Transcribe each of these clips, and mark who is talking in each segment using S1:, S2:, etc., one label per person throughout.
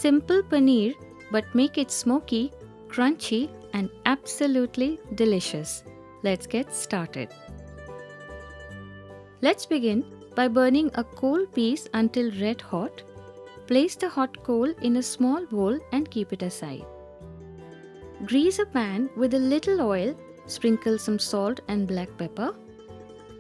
S1: simple paneer, but make it smoky, crunchy, and absolutely delicious. Let's get started. Let's begin by burning a coal piece until red hot. Place the hot coal in a small bowl and keep it aside. Grease a pan with a little oil, sprinkle some salt and black pepper,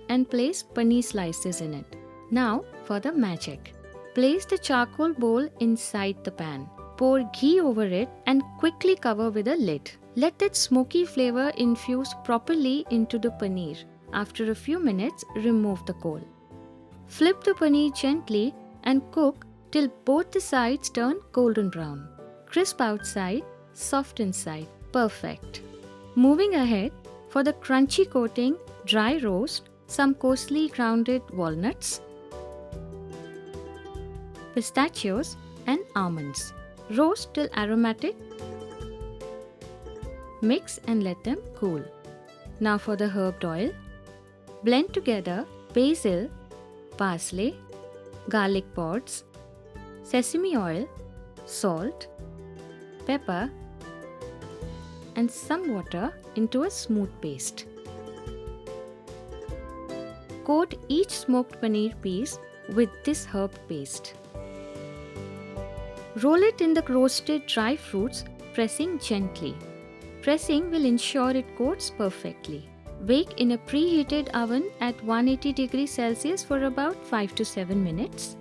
S1: and place paneer slices in it. Now for the magic. Place the charcoal bowl inside the pan. Pour ghee over it and quickly cover with a lid. Let that smoky flavor infuse properly into the paneer. After a few minutes, remove the coal. Flip the paneer gently and cook till both the sides turn golden brown. Crisp outside, soft inside. Perfect. Moving ahead, for the crunchy coating, dry roast some coarsely grounded walnuts, pistachios and almonds. Roast till aromatic. Mix and let them cool. Now for the herbed oil. Blend together basil, parsley, garlic pods, sesame oil, salt, pepper, and some water into a smooth paste. Coat each smoked paneer piece with this herb paste. Roll it in the roasted dry fruits, pressing gently. Pressing will ensure it coats perfectly. Bake in a preheated oven at 180 degrees Celsius for about 5 to 7 minutes.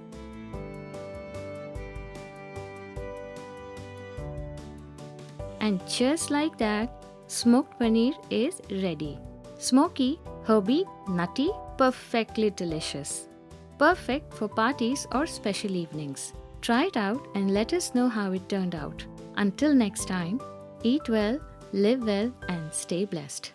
S1: And just like that, smoked paneer is ready. Smoky, herby, nutty, perfectly delicious. Perfect for parties or special evenings. Try it out and let us know how it turned out. Until next time, eat well, live well, and stay blessed.